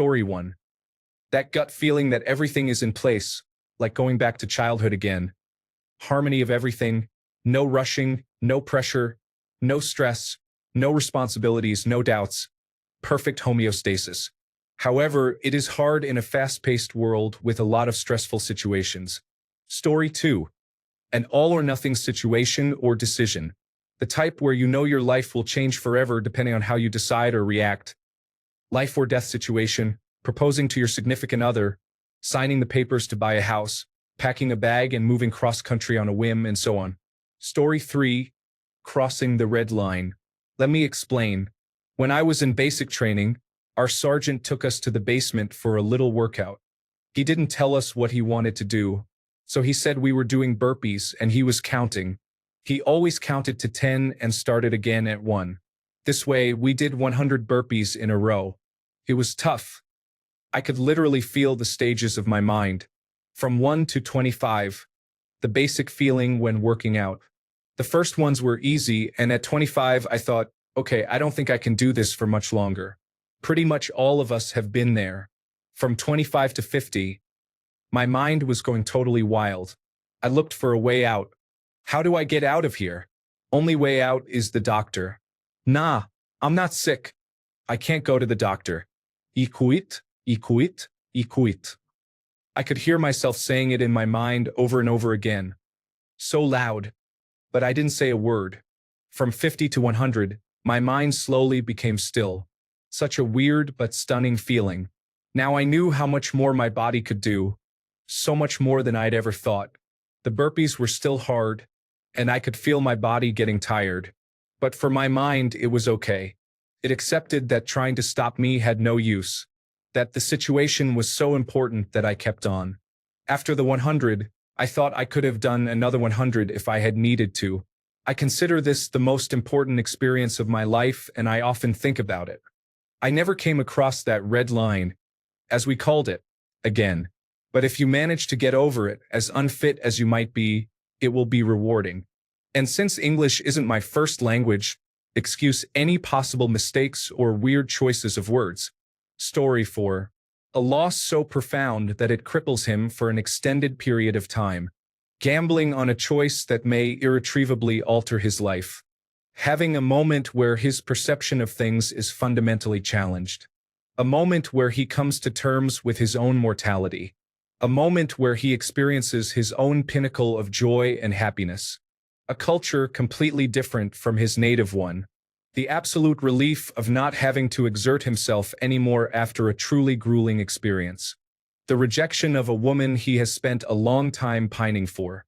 Story 1. That gut feeling that everything is in place, like going back to childhood again. Harmony of everything, no rushing, no pressure, no stress, no responsibilities, no doubts. Perfect homeostasis. However, it is hard in a fast-paced world with a lot of stressful situations. Story 2. An all-or-nothing situation or decision. The type where you know your life will change forever depending on how you decide or react. Life or death situation, proposing to your significant other, signing the papers to buy a house, packing a bag and moving cross-country on a whim, and so on. Story 3. Crossing the red line. Let me explain. When I was in basic training, our sergeant took us to the basement for a little workout. He didn't tell us what he wanted to do, so he said we were doing burpees and he was counting. He always counted to 10 and started again at 1. This way, we did 100 burpees in a row. It was tough. I could literally feel the stages of my mind. From 1 to 25. The basic feeling when working out. The first ones were easy, and at 25 I thought, okay, I don't think I can do this for much longer. Pretty much all of us have been there. From 25 to 50, my mind was going totally wild. I looked for a way out. How do I get out of here? Only way out is the doctor. Nah, I'm not sick. I can't go to the doctor. Iquit, iquit, iquit. I could hear myself saying it in my mind over and over again. So loud. But I didn't say a word. From 50 to 100, my mind slowly became still. Such a weird but stunning feeling. Now I knew how much more my body could do. So much more than I'd ever thought. The burpees were still hard, and I could feel my body getting tired. But for my mind, it was okay. It accepted that trying to stop me had no use. That the situation was so important that I kept on. After the 100, I thought I could have done another 100 if I had needed to. I consider this the most important experience of my life, and I often think about it. I never came across that red line, as we called it, again. But if you manage to get over it, as unfit as you might be, it will be rewarding. And since English isn't my first language, excuse any possible mistakes or weird choices of words. Story 4. A loss so profound that it cripples him for an extended period of time. Gambling on a choice that may irretrievably alter his life. Having a moment where his perception of things is fundamentally challenged. A moment where he comes to terms with his own mortality. A moment where he experiences his own pinnacle of joy and happiness. A culture completely different from his native one. The absolute relief of not having to exert himself anymore after a truly grueling experience. The rejection of a woman he has spent a long time pining for.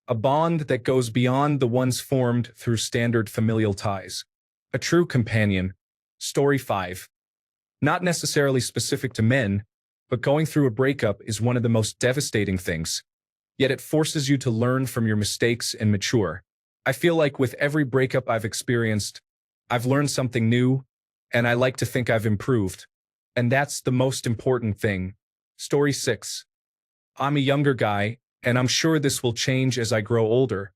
A bond that goes beyond the ones formed through standard familial ties. A true companion. Story 5. Not necessarily specific to men, but going through a breakup is one of the most devastating things. Yet it forces you to learn from your mistakes and mature. I feel like with every breakup I've experienced, I've learned something new, and I like to think I've improved. And that's the most important thing. Story 6. I'm a younger guy, and I'm sure this will change as I grow older,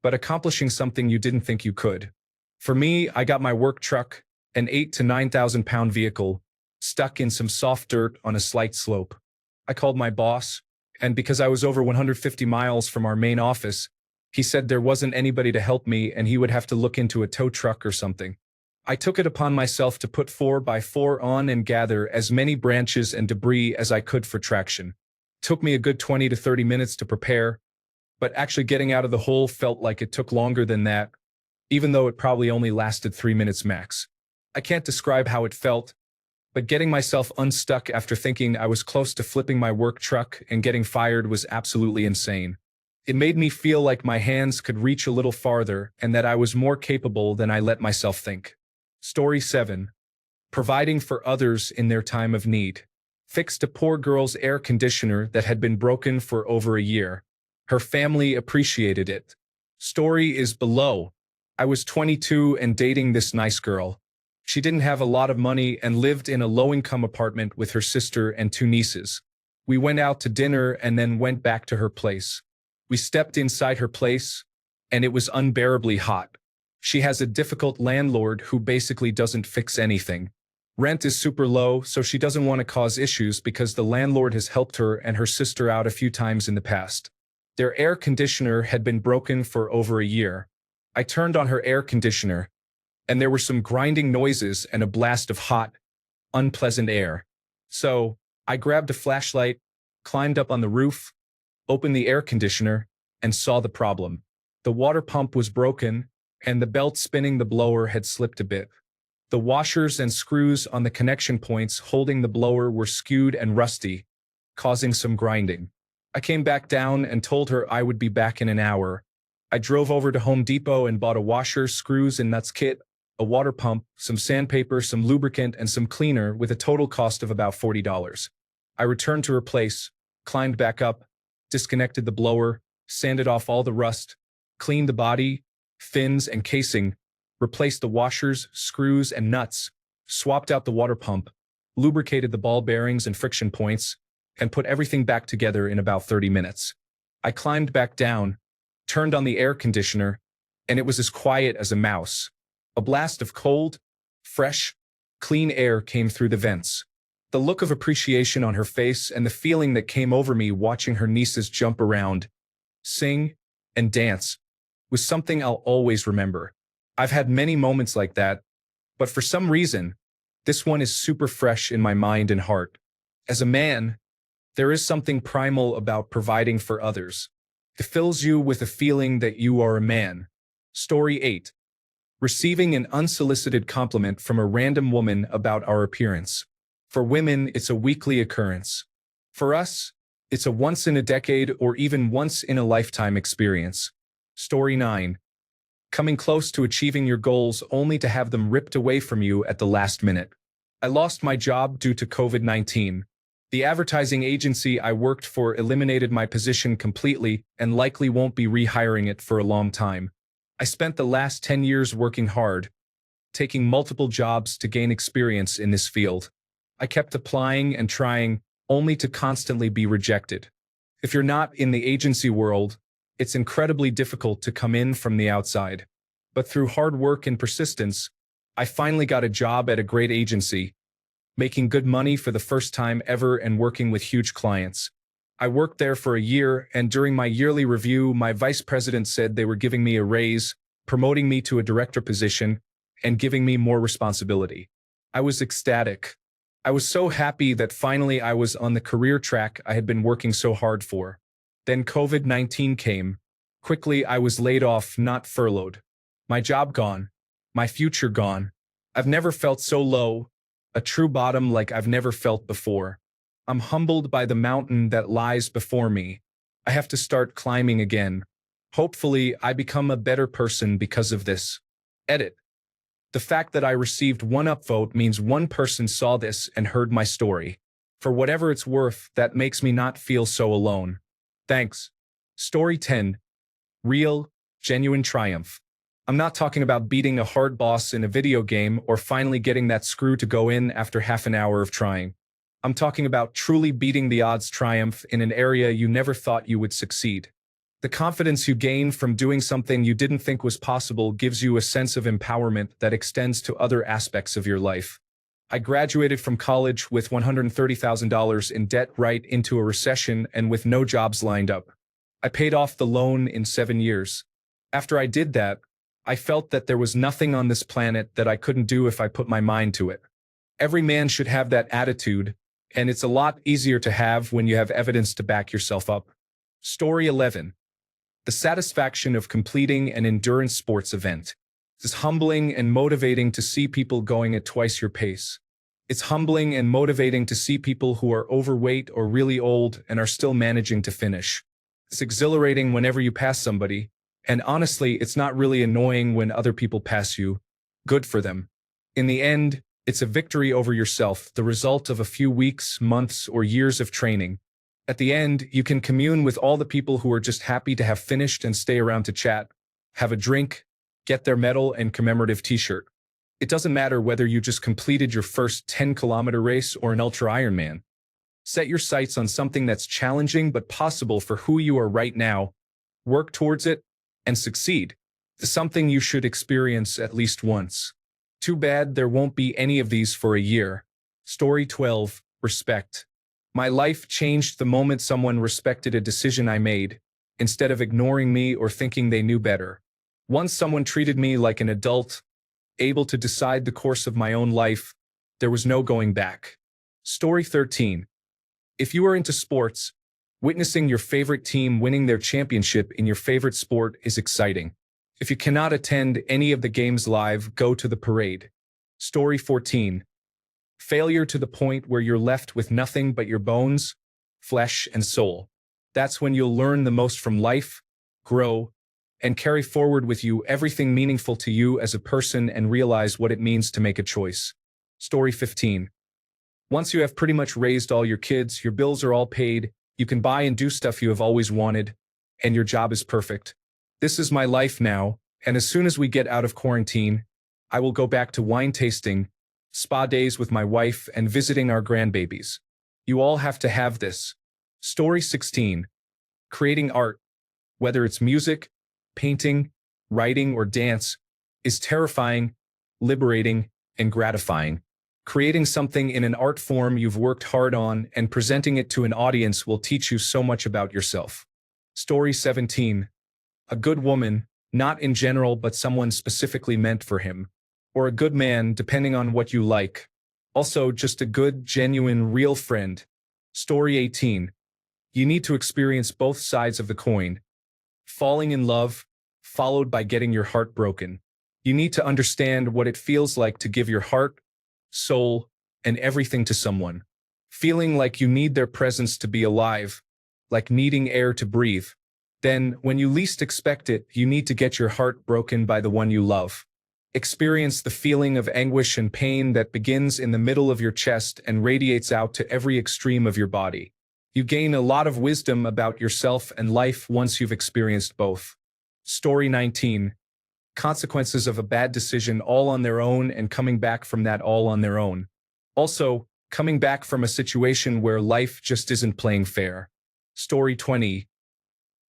but accomplishing something you didn't think you could. For me, I got my work truck, an 8,000 to 9,000 pound vehicle, stuck in some soft dirt on a slight slope. I called my boss, and because I was over 150 miles from our main office, he said there wasn't anybody to help me and he would have to look into a tow truck or something. I took it upon myself to put 4x4 on and gather as many branches and debris as I could for traction. Took me a good 20 to 30 minutes to prepare, but actually getting out of the hole felt like it took longer than that, even though it probably only lasted 3 minutes max. I can't describe how it felt, but getting myself unstuck after thinking I was close to flipping my work truck and getting fired was absolutely insane. It made me feel like my hands could reach a little farther and that I was more capable than I let myself think. Story 7. Providing for others in their time of need. Fixed a poor girl's air conditioner that had been broken for over a year. Her family appreciated it. Story is below. I was 22 and dating this nice girl. She didn't have a lot of money and lived in a low-income apartment with her sister and 2 nieces. We went out to dinner and then went back to her place. We stepped inside her place, and it was unbearably hot. She has a difficult landlord who basically doesn't fix anything. Rent is super low, so she doesn't want to cause issues because the landlord has helped her and her sister out a few times in the past. Their air conditioner had been broken for over a year. I turned on her air conditioner, and there were some grinding noises and a blast of hot, unpleasant air. So, I grabbed a flashlight, climbed up on the roof, opened the air conditioner, and saw the problem. The water pump was broken, and the belt spinning the blower had slipped a bit. The washers and screws on the connection points holding the blower were skewed and rusty, causing some grinding. I came back down and told her I would be back in an hour. I drove over to Home Depot and bought a washer, screws and nuts kit, a water pump, some sandpaper, some lubricant, and some cleaner with a total cost of about $40. I returned to her place, climbed back up, disconnected the blower, sanded off all the rust, cleaned the body, fins, and casing, replaced the washers, screws, and nuts, swapped out the water pump, lubricated the ball bearings and friction points, and put everything back together in about 30 minutes. I climbed back down, turned on the air conditioner, and it was as quiet as a mouse. A blast of cold, fresh, clean air came through the vents. The look of appreciation on her face and the feeling that came over me watching her nieces jump around, sing, and dance was something I'll always remember. I've had many moments like that, but for some reason, this one is super fresh in my mind and heart. As a man, there is something primal about providing for others. It fills you with a feeling that you are a man. Story 8. Receiving an unsolicited compliment from a random woman about our appearance. For women, it's a weekly occurrence. For us, it's a once-in-a-decade or even once-in-a-lifetime experience. Story 9. Coming close to achieving your goals only to have them ripped away from you at the last minute. I lost my job due to COVID-19. The advertising agency I worked for eliminated my position completely and likely won't be rehiring it for a long time. I spent the last 10 years working hard, taking multiple jobs to gain experience in this field. I kept applying and trying, only to constantly be rejected. If you're not in the agency world, it's incredibly difficult to come in from the outside. But through hard work and persistence, I finally got a job at a great agency, making good money for the first time ever and working with huge clients. I worked there for a year, and during my yearly review, my vice president said they were giving me a raise, promoting me to a director position, and giving me more responsibility. I was ecstatic. I was so happy that finally I was on the career track I had been working so hard for. Then COVID-19 came. Quickly, I was laid off, not furloughed. My job gone. My future gone. I've never felt so low, a true bottom like I've never felt before. I'm humbled by the mountain that lies before me. I have to start climbing again. Hopefully, I become a better person because of this. Edit. The fact that I received one upvote means one person saw this and heard my story. For whatever it's worth, that makes me not feel so alone. Thanks. Story 10. Real, genuine triumph. I'm not talking about beating a hard boss in a video game or finally getting that screw to go in after half an hour of trying. I'm talking about truly beating the odds triumph in an area you never thought you would succeed. The confidence you gain from doing something you didn't think was possible gives you a sense of empowerment that extends to other aspects of your life. I graduated from college with $130,000 in debt right into a recession and with no jobs lined up. I paid off the loan in 7 years. After I did that, I felt that there was nothing on this planet that I couldn't do if I put my mind to it. Every man should have that attitude, and it's a lot easier to have when you have evidence to back yourself up. Story 11. The satisfaction of completing an endurance sports event. It's humbling and motivating to see people going at twice your pace. It's humbling and motivating to see people who are overweight or really old and are still managing to finish. It's exhilarating whenever you pass somebody, and honestly, it's not really annoying when other people pass you. Good for them. In the end, it's a victory over yourself, the result of a few weeks, months, or years of training. At the end, you can commune with all the people who are just happy to have finished and stay around to chat, have a drink, get their medal and commemorative t-shirt. It doesn't matter whether you just completed your first 10-kilometer race or an ultra Ironman. Set your sights on something that's challenging but possible for who you are right now. Work towards it and succeed. It's something you should experience at least once. Too bad there won't be any of these for a year. Story 12. Respect. My life changed the moment someone respected a decision I made, instead of ignoring me or thinking they knew better. Once someone treated me like an adult, able to decide the course of my own life, there was no going back. Story 13. If you are into sports, witnessing your favorite team winning their championship in your favorite sport is exciting. If you cannot attend any of the games live, go to the parade. Story 14. Failure to the point where you're left with nothing but your bones, flesh, and soul. That's when you'll learn the most from life, grow, and carry forward with you everything meaningful to you as a person and realize what it means to make a choice. Story 15. Once you have pretty much raised all your kids, your bills are all paid, you can buy and do stuff you have always wanted, and your job is perfect. This is my life now, and as soon as we get out of quarantine, I will go back to wine tasting, spa days with my wife, and visiting our grandbabies. You all have to have this. Story 16. Creating art, whether it's music, painting, writing, or dance, is terrifying, liberating, and gratifying. Creating something in an art form you've worked hard on and presenting it to an audience will teach you so much about yourself. Story 17. A good woman, not in general but someone specifically meant for him. Or a good man, depending on what you like. Also, just a good, genuine, real friend. Story 18. You need to experience both sides of the coin. Falling in love, followed by getting your heart broken. You need to understand what it feels like to give your heart, soul, and everything to someone. Feeling like you need their presence to be alive, like needing air to breathe. Then, when you least expect it, you need to get your heart broken by the one you love. Experience the feeling of anguish and pain that begins in the middle of your chest and radiates out to every extreme of your body. You gain a lot of wisdom about yourself and life once you've experienced both. Story 19. Consequences of a bad decision all on their own and coming back from that all on their own. Also, coming back from a situation where life just isn't playing fair. Story 20.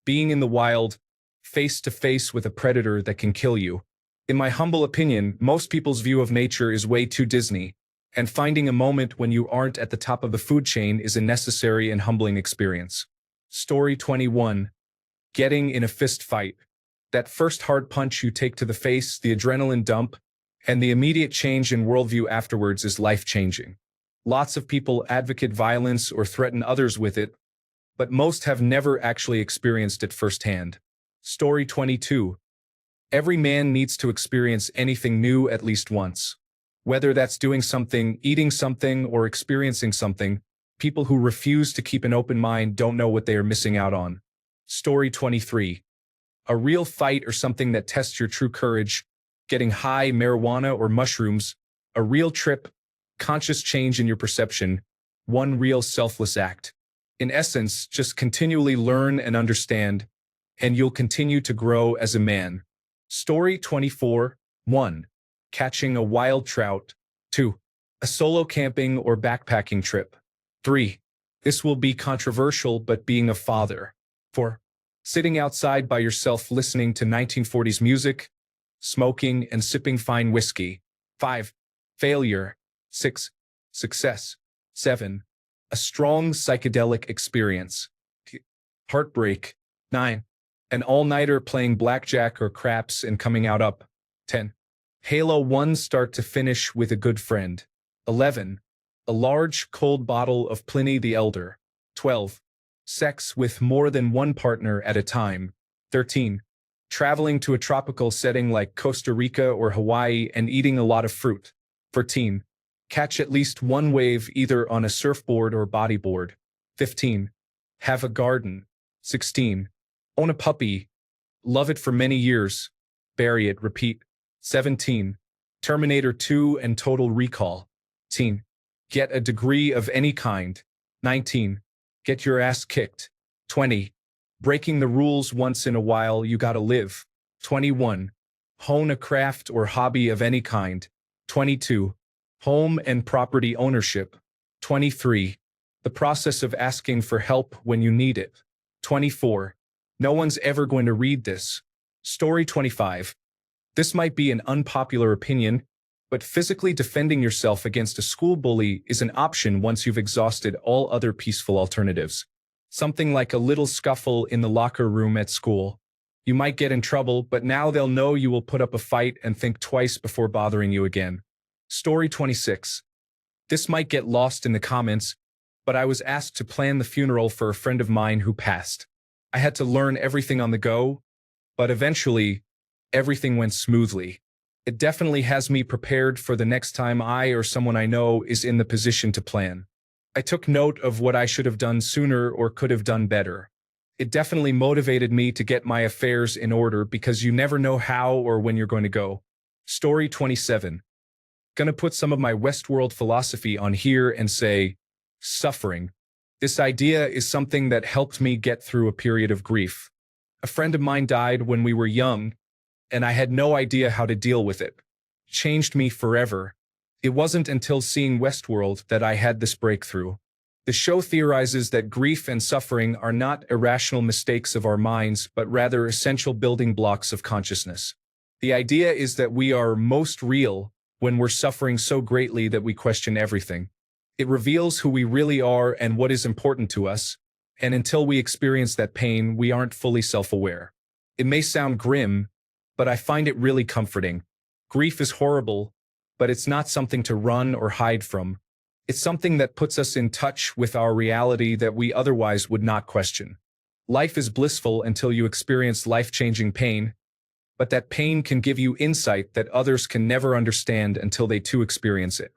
Being in the wild, face to face with a predator that can kill you. In my humble opinion, most people's view of nature is way too Disney, and finding a moment when you aren't at the top of the food chain is a necessary and humbling experience. Story 21. Getting in a fist fight. That first hard punch you take to the face, the adrenaline dump, and the immediate change in worldview afterwards is life-changing. Lots of people advocate violence or threaten others with it, but most have never actually experienced it firsthand. Story 22. Every man needs to experience anything new at least once. Whether that's doing something, eating something, or experiencing something, people who refuse to keep an open mind don't know what they are missing out on. Story 23. A real fight or something that tests your true courage, getting high, marijuana, or mushrooms, a real trip, conscious change in your perception, one real selfless act. In essence, just continually learn and understand, and you'll continue to grow as a man. Story 24. 1. Catching a wild trout. 2. A solo camping or backpacking trip. 3. This will be controversial, but being a father. 4. Sitting outside by yourself listening to 1940s music, smoking and sipping fine whiskey. 5. Failure. 6. Success. 7. A strong psychedelic experience. Heartbreak. 9. An all-nighter playing blackjack or craps and coming out up. 10. Halo 1 start to finish with a good friend. 11. A large, cold bottle of Pliny the Elder. 12. Sex with more than one partner at a time. 13. Traveling to a tropical setting like Costa Rica or Hawaii and eating a lot of fruit. 14. Catch at least one wave either on a surfboard or bodyboard. 15. Have a garden. 16. Own a puppy. Love it for many years. Bury it, repeat. 17. Terminator 2 and Total Recall. 18. Get a degree of any kind. 19. Get your ass kicked. 20. Breaking the rules once in a while, you gotta live. 21. Hone a craft or hobby of any kind. 22. Home and property ownership. 23. The process of asking for help when you need it. 24. No one's ever going to read this. Story 25. This might be an unpopular opinion, But physically defending yourself against a school bully is an option once you've exhausted all other peaceful alternatives. Something like a little scuffle in the locker room at school. You might get in trouble, but now they'll know you will put up a fight and think twice before bothering you again. Story 26. This might get lost in the comments, but I was asked to plan the funeral for a friend of mine who passed. I had to learn everything on the go, but eventually, everything went smoothly. It definitely has me prepared for the next time I or someone I know is in the position to plan. I took note of what I should have done sooner or could have done better. It definitely motivated me to get my affairs in order because you never know how or when you're going to go. Story 27. Gonna put some of my Westworld philosophy on here and say, suffering. This idea is something that helped me get through a period of grief. A friend of mine died when we were young, and I had no idea how to deal with it. Changed me forever. It wasn't until seeing Westworld that I had this breakthrough. The show theorizes that grief and suffering are not irrational mistakes of our minds, but rather essential building blocks of consciousness. The idea is that we are most real when we're suffering so greatly that we question everything. It reveals who we really are and what is important to us, and until we experience that pain, we aren't fully self-aware. It may sound grim, but I find it really comforting. Grief is horrible, but it's not something to run or hide from. It's something that puts us in touch with our reality that we otherwise would not question. Life is blissful until you experience life-changing pain, but that pain can give you insight that others can never understand until they too experience it.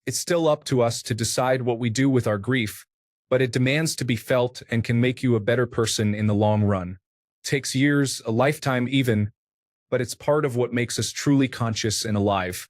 It's still up to us to decide what we do with our grief, but it demands to be felt and can make you a better person in the long run. It takes years, a lifetime even, but it's part of what makes us truly conscious and alive.